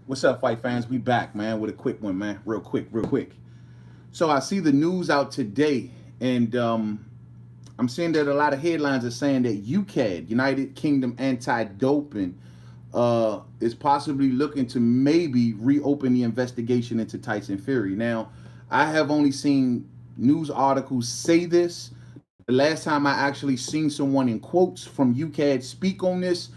What's up, fight fans? We back, man, with a quick one, man. Real quick, real quick. So I see the news out today, and I'm seeing that a lot of headlines are saying that UKAD, United Kingdom Anti-Doping, is possibly looking to maybe reopen the investigation into Tyson Fury. Now, I have only seen news articles say this. The last time I actually seen someone in quotes from UKAD speak on this,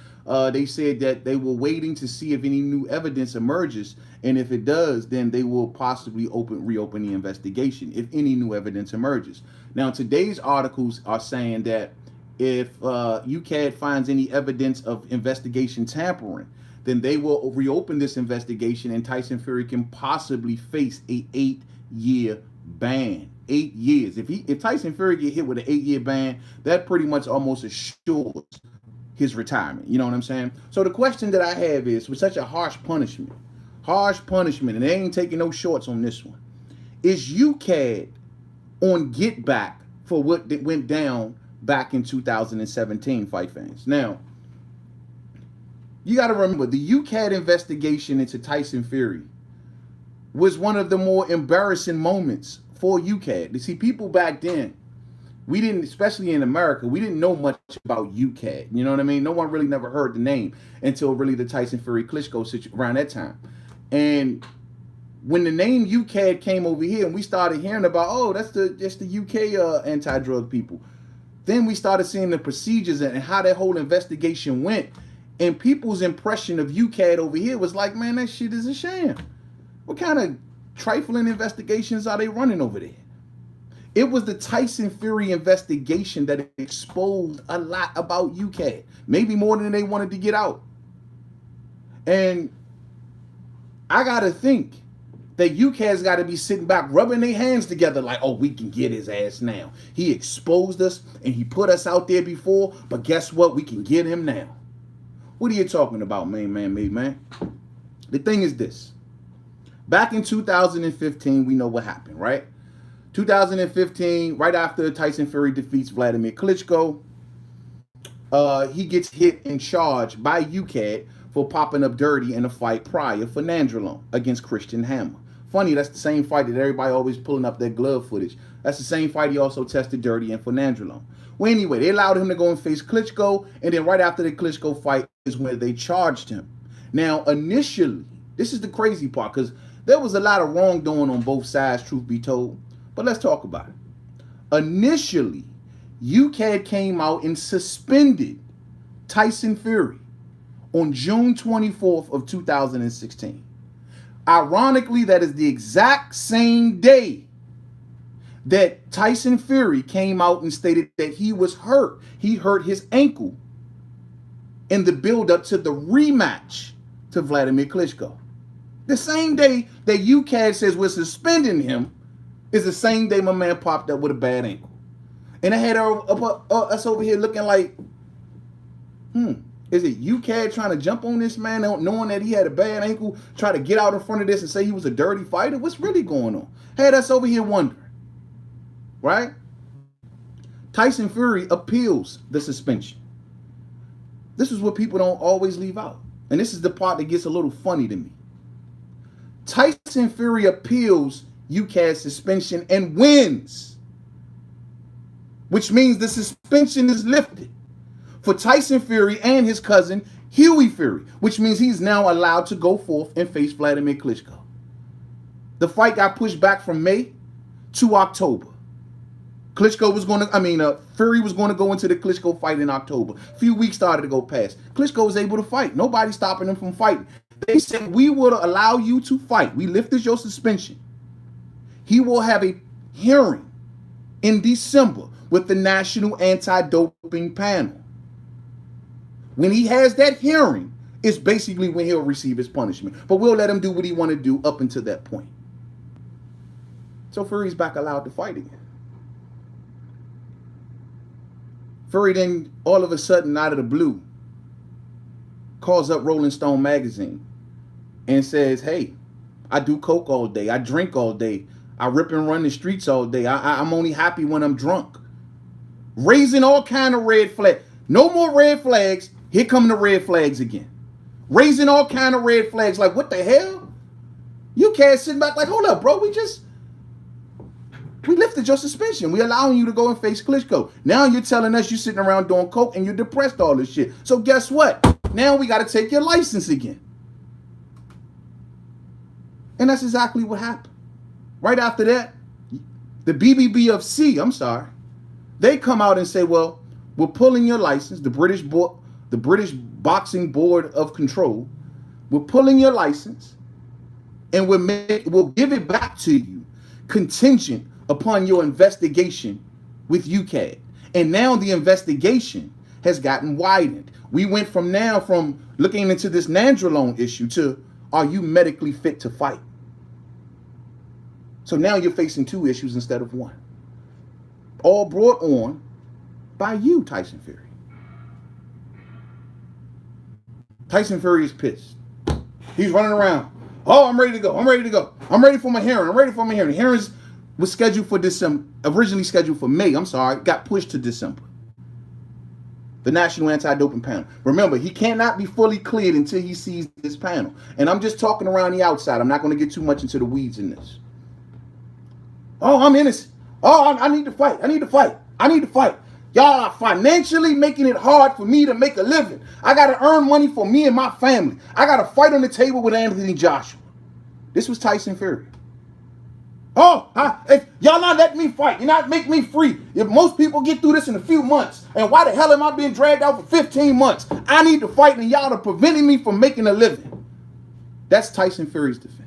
they said that they were waiting to see if any new evidence emerges, and if it does, then they will possibly reopen the investigation if any new evidence emerges. Now, today's articles are saying that if UKAD finds any evidence of investigation tampering, then they will reopen this investigation, and Tyson Fury can possibly face a 8-year ban. 8 years. If Tyson Fury get hit with an 8-year ban, that pretty much almost assures his retirement. You know what I'm saying? So the question that I have is, with such a harsh punishment, and they ain't taking no shorts on this one, is UKAD on get back for what went down back in 2017, fight fans? Now, you got to remember the UKAD investigation into Tyson Fury was one of the more embarrassing moments for UKAD. You see, people back then, we didn't, especially in America, we didn't know much about UKAD. You know what I mean? No one really never heard the name until really the Tyson Fury Klitschko situation around that time. And when the name UKAD came over here and we started hearing about, oh, that's the UK anti-drug people, then we started seeing the procedures and how that whole investigation went. And people's impression of UKAD over here was like, man, that shit is a sham. What kind of trifling investigations are they running over there? It was the Tyson Fury investigation that exposed a lot about UKAD, maybe more than they wanted to get out. And I got to think that UKAD's got to be sitting back, rubbing their hands together like, oh, we can get his ass now. He exposed us and he put us out there before, but guess what? We can get him now. What are you talking about, man? The thing is this. Back in 2015, we know what happened, right? 2015, right after Tyson Fury defeats Vladimir Klitschko, he gets hit and charged by UKAD for popping up dirty in a fight prior for Nandrolone against Christian Hammer. Funny, that's the same fight that everybody always pulling up that glove footage. That's the same fight he also tested dirty in for Nandrolone. Well, anyway, they allowed him to go and face Klitschko, and then right after the Klitschko fight is when they charged him. Now, initially, this is the crazy part, because there was a lot of wrongdoing on both sides, truth be told. But let's talk about it. Initially, UKAD came out and suspended Tyson Fury on June 24th of 2016. Ironically, that is the exact same day that Tyson Fury came out and stated that he was hurt. He hurt his ankle in the build-up to the rematch to Vladimir Klitschko. The same day that UKAD says we're suspending him is the same day my man popped up with a bad ankle. And I had us over here looking like, is it UKAD trying to jump on this man knowing that he had a bad ankle, try to get out in front of this and say he was a dirty fighter? What's really going on? Had us over here wondering, right? Tyson Fury appeals the suspension. This is what people don't always leave out. And this is the part that gets a little funny to me. Tyson Fury appeals UKAD suspension and wins, which means the suspension is lifted for Tyson Fury and his cousin Huey Fury, which means he's now allowed to go forth and face Vladimir Klitschko. The fight got pushed back from May to October. Fury was going to go into the Klitschko fight in October. A few weeks started to go past. Klitschko was able to fight. Nobody stopping him from fighting. They said, we will allow you to fight. We lifted your suspension. He will have a hearing in December with the National Anti-Doping Panel. When he has that hearing, it's basically when he'll receive his punishment. But we'll let him do what he want to do up until that point. So Fury's back allowed to fight again. Fury then, all of a sudden, out of the blue, calls up Rolling Stone magazine and says, hey, I do coke all day. I drink all day. I rip and run the streets all day. I'm only happy when I'm drunk. Raising all kind of red flags. No more red flags. Here come the red flags again. raising all kind of red flags. Like, what the hell? UKAD sitting back like, hold up, bro. We lifted your suspension. We allowing you to go and face Klitschko. Now you're telling us you're sitting around doing coke and you're depressed, all this shit. So guess what? Now we got to take your license again. And that's exactly what happened. Right after that, the BBBFC, they come out and say, well, we're pulling your license, the British Boxing Board of Control, we're pulling your license and we'll give it back to you contingent upon your investigation with UKAD. And now the investigation has gotten widened. We went from looking into this nandrolone issue to, are you medically fit to fight? So now you're facing 2 issues instead of 1. All brought on by you, Tyson Fury. Tyson Fury is pissed. He's running around. Oh, I'm ready to go. I'm ready to go. I'm ready for my hearing. I'm ready for my hearing. The hearings was scheduled for December, originally scheduled for May. Got pushed to December. The National Anti-Doping Panel. Remember, he cannot be fully cleared until he sees this panel. And I'm just talking around the outside. I'm not going to get too much into the weeds in this. Oh, I'm innocent. Oh, I need to fight. I need to fight. I need to fight. Y'all are financially making it hard for me to make a living. I got to earn money for me and my family. I got to fight on the table with Anthony Joshua. This was Tyson Fury. Oh, y'all not letting me fight. You're not making me free. If most people get through this in a few months, and why the hell am I being dragged out for 15 months? I need to fight, and y'all are preventing me from making a living. That's Tyson Fury's defense.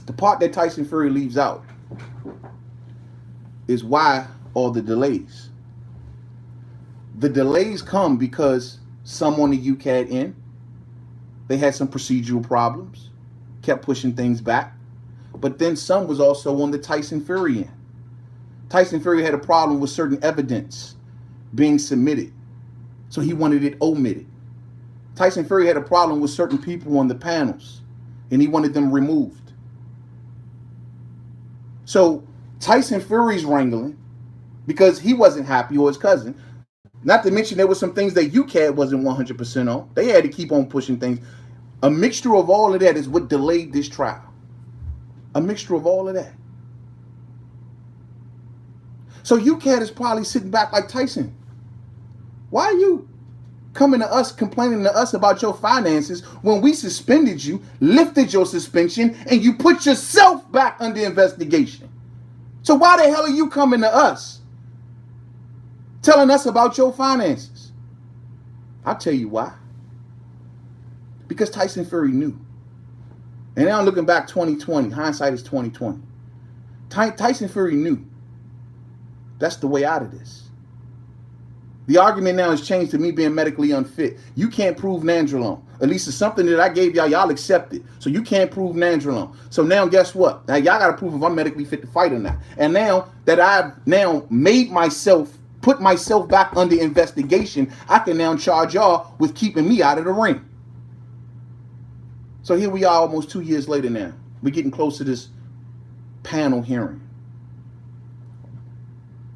The part that Tyson Fury leaves out is why all the delays. The delays come because some on the UKAD end, they had some procedural problems, kept pushing things back. But then some was also on the Tyson Fury end. Tyson Fury had a problem with certain evidence being submitted, so he wanted it omitted. Tyson Fury had a problem with certain people on the panels, and he wanted them removed. So Tyson Fury's wrangling because he wasn't happy, or his cousin. Not to mention there were some things that UKAD wasn't 100% on. They had to keep on pushing things. A mixture of all of that is what delayed this trial. A mixture of all of that. So UKAD is probably sitting back like, Tyson, why are you coming to us, complaining to us about your finances when we suspended you, lifted your suspension, and you put yourself back under investigation? So why the hell are you coming to us, telling us about your finances? I'll tell you why. Because Tyson Fury knew. And now looking back 2020, hindsight is 2020. Tyson Fury knew. That's the way out of this. The argument now has changed to me being medically unfit. You can't prove nandrolone. At least it's something that I gave y'all. Y'all accepted. So you can't prove nandrolone. So now guess what? Now y'all got to prove if I'm medically fit to fight or not. And now that I've now made myself, put myself back under investigation, I can now charge y'all with keeping me out of the ring. So here we are almost 2 years later now. We're getting close to this panel hearing.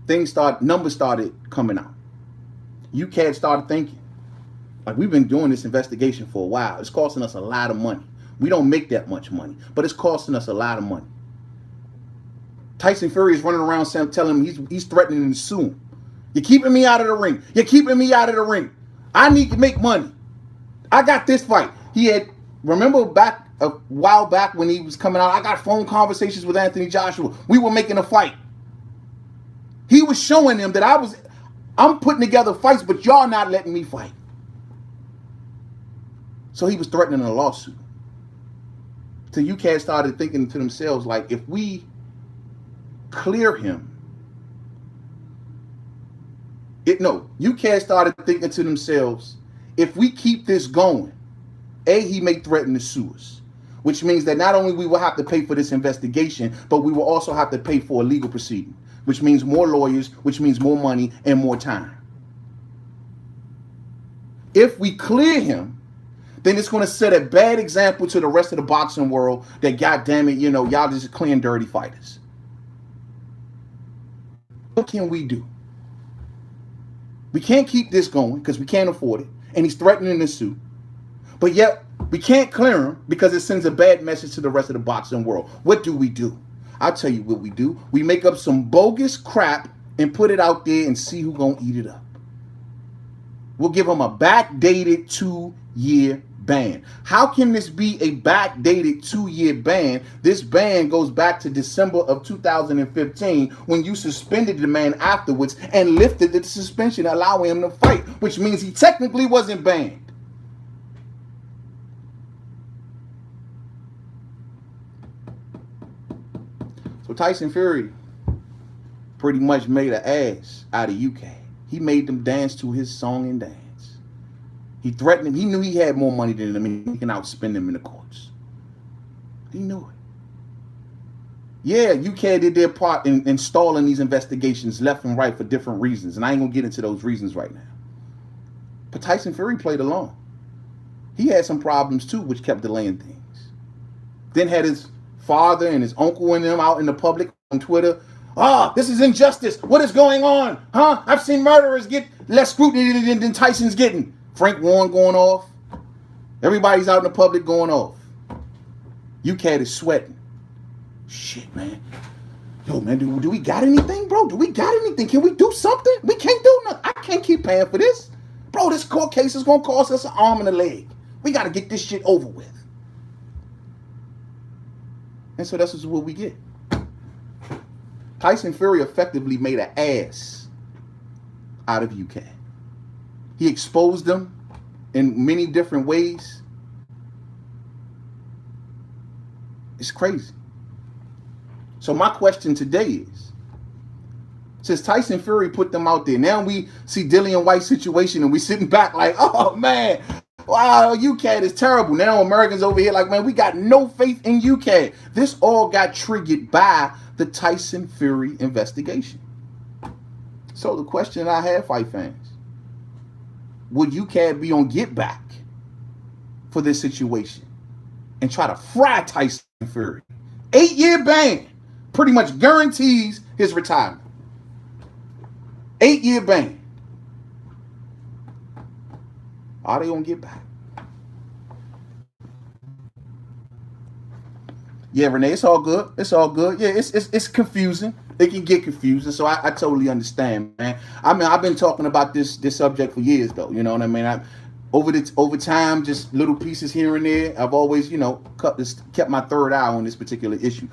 Numbers started coming out. UKAD started thinking, like, we've been doing this investigation for a while. It's costing us a lot of money. We don't make that much money, but it's costing us a lot of money. Tyson Fury is running around telling him he's threatening to sue him. You're keeping me out of the ring. You're keeping me out of the ring. I need to make money. I got this fight. Remember back a while back when he was coming out, I got phone conversations with Anthony Joshua. We were making a fight. He was showing them that I'm putting together fights, but y'all not letting me fight. So he was threatening a lawsuit. So UKAD started thinking to themselves, like, if we clear him, UKAD started thinking to themselves, if we keep this going, he may threaten to sue us, which means that not only we will have to pay for this investigation, but we will also have to pay for a legal proceeding, which means more lawyers, which means more money and more time. If we clear him, then it's going to set a bad example to the rest of the boxing world that, goddamn it, y'all just clean dirty fighters. What can we do? We can't keep this going because we can't afford it. and he's threatening to sue. But yet, we can't clear him because it sends a bad message to the rest of the boxing world. What do? I'll tell you what we do. We make up some bogus crap and put it out there and see who's going to eat it up. We'll give him a backdated 2-year ban. How can this be a backdated 2-year ban? This ban goes back to December of 2015 when you suspended the man afterwards and lifted the suspension, allowing him to fight, which means he technically wasn't banned. So Tyson Fury pretty much made an ass out of UKAD. He made them dance to his song and dance. He threatened him. He knew he had more money than them and he can outspend them in the courts. He knew it. Yeah, UKAD did their part in stalling these investigations left and right for different reasons. And I ain't going to get into those reasons right now. But Tyson Fury played along. He had some problems too, which kept delaying things. Then had his father and his uncle and them out in the public on Twitter. This is injustice. What is going on? I've seen murderers get less scrutiny than Tyson's getting. Frank Warren going off. Everybody's out in the public going off. UKAD is sweating. Shit, man. Yo, man, do we got anything, bro? Do we got anything? Can we do something? We can't do nothing. I can't keep paying for this. Bro, this court case is going to cost us an arm and a leg. We got to get this shit over with. And so that's what we get. Tyson Fury effectively made an ass out of UKAD. He exposed them in many different ways. It's crazy. So my question today is, since Tyson Fury put them out there, now we see Dillian White's situation and we sitting back like, oh man, wow, UKAD is terrible. Now Americans over here like, man, we got no faith in UKAD. This all got triggered by the Tyson Fury investigation. So the question I have, fight fans, would UKAD be on get back for this situation and try to fry Tyson Fury? 8-year ban pretty much guarantees his retirement. 8-year ban. Are they gonna get back? Yeah, Renee, it's all good. It's all good. Yeah, it's confusing. It can get confusing, so I totally understand, man. I mean, I've been talking about this subject for years, though. You know what I mean? Over time, just little pieces here and there. I've always, kept my third eye on this particular issue.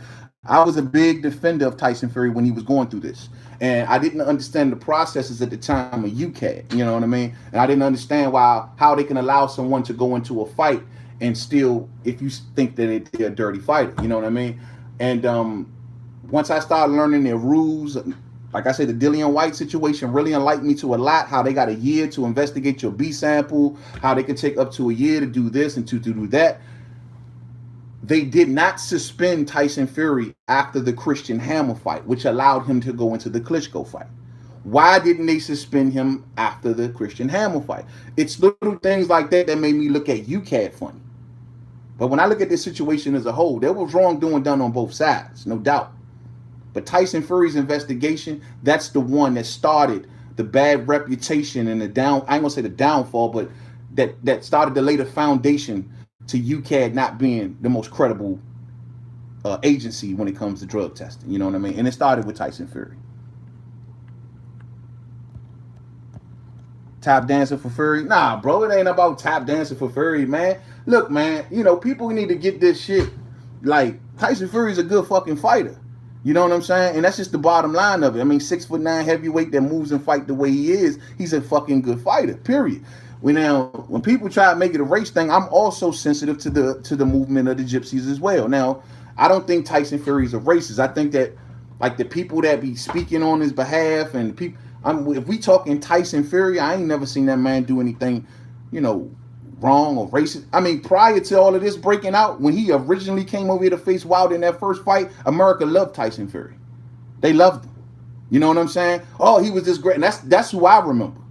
I was a big defender of Tyson Fury when he was going through this, and I didn't understand the processes at the time of UKAD. You know what I mean? And I didn't understand how they can allow someone to go into a fight and still, if you think that they're a dirty fighter, you know what I mean? And once I started learning their rules, like I said, the Dillian White situation really enlightened me to a lot, how they got a year to investigate your B sample, how they can take up to a year to do this and to do that. They did not suspend Tyson Fury after the Christian Hammer fight, which allowed him to go into the Klitschko fight. Why didn't they suspend him after the Christian Hammer fight? It's little things like that that made me look at UKAD funny. But when I look at this situation as a whole, there was wrongdoing done on both sides, no doubt. But Tyson Fury's investigation, that's the one that started the bad reputation and I ain't gonna say the downfall, but that started to lay the foundation to UKAD not being the most credible agency when it comes to drug testing. You know what I mean? And it started with Tyson Fury. Tap dancing for Fury? Nah, bro, it ain't about tap dancing for Fury, man. Look, man, people need to get this shit. Like, Tyson Fury's a good fucking fighter. You know what I'm saying? And that's just the bottom line of it. I mean, 6'9" heavyweight that moves and fight the way he is, he's a fucking good fighter, period. When people try to make it a race thing, I'm also sensitive to the movement of the gypsies as well. Now, I don't think Tyson Fury's a racist. I think that, like, the people that be speaking on his behalf and people, if we talking Tyson Fury, I ain't never seen that man do anything, wrong or racist. I mean, prior to all of this breaking out, when he originally came over here to face Wilder in that first fight, America loved Tyson Fury. They loved him. You know what I'm saying? Oh, he was this great. And that's who I remember.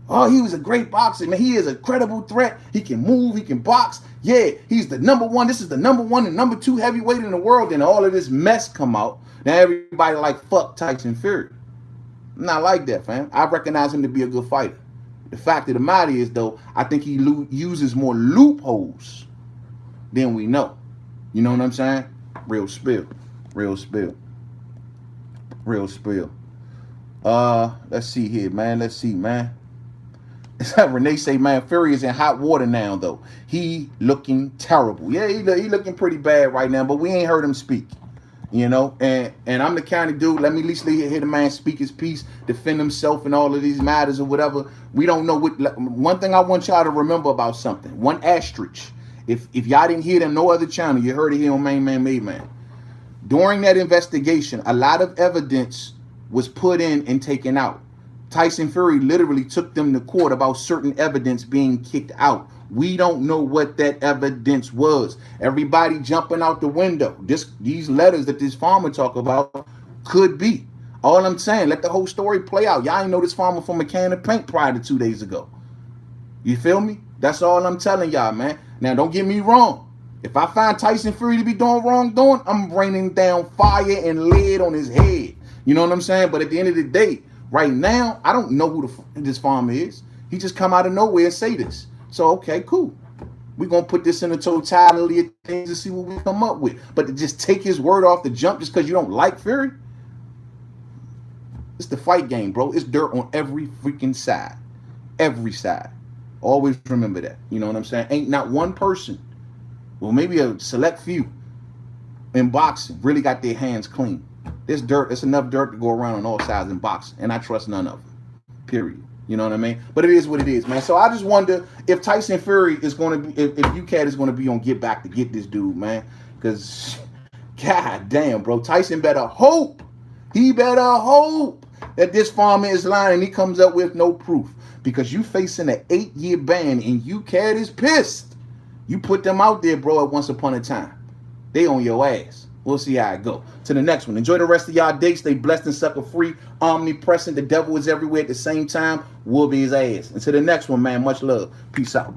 Oh, he was a great boxer. Man, he is a credible threat. He can move. He can box. Yeah, he's the number one. This is the number one and number two heavyweight in the world. And all of this mess come out. Now everybody like, fuck Tyson Fury. I'm not like that, fam. I recognize him to be a good fighter. The fact of the matter is, though, I think he uses more loopholes than we know. You know what I'm saying? Real spill. Real spill. Real spill. Let's see here, man. Let's see, man. Renee say, man, Fury is in hot water now, though. He looking terrible. Yeah, he looking pretty bad right now, but we ain't heard him speak. You know, and I'm the kind of dude, let me at least hear the man speak his piece, defend himself in all of these matters or whatever. We don't know what. One thing I want y'all to remember about something, one asterisk. If y'all didn't hear it on no other channel, you heard it here on Main Man Made Man. During that investigation, a lot of evidence was put in and taken out. Tyson Fury literally took them to court about certain evidence being kicked out. We don't know what that evidence was. Everybody jumping out the window. These letters that this farmer talk about could be. All I'm saying, let the whole story play out. Y'all ain't know this farmer from a can of paint prior to 2 days ago. You feel me? That's all I'm telling y'all, man. Now, don't get me wrong. If I find Tyson Fury to be doing wrongdoing, I'm raining down fire and lead on his head. You know what I'm saying? But at the end of the day, right now, I don't know who this farmer is. He just come out of nowhere and say this. So, okay, cool. We're going to put this in the totality of things and see what we come up with. But to just take his word off the jump just because you don't like Fury, it's the fight game, bro. It's dirt on every freaking side. Every side. Always remember that. You know what I'm saying? Ain't not one person, well, maybe a select few in boxing really got their hands clean. There's dirt. There's enough dirt to go around on all sides in boxing. And I trust none of them. Period. You know what I mean? But it is what it is, man. So I just wonder if Tyson Fury is going to be, if UKAD is going to be on Get Back to get this dude, man. Because, god damn, bro. Tyson better hope. He better hope that this farmer is lying and he comes up with no proof. Because you facing an 8-year ban and UKAD is pissed. You put them out there, bro, at once upon a time. They on your ass. We'll see how it go. To the next one. Enjoy the rest of y'all day. Stay blessed and sucker free. Omnipresent. The devil is everywhere at the same time. We'll be his ass. And to the next one, man. Much love. Peace out.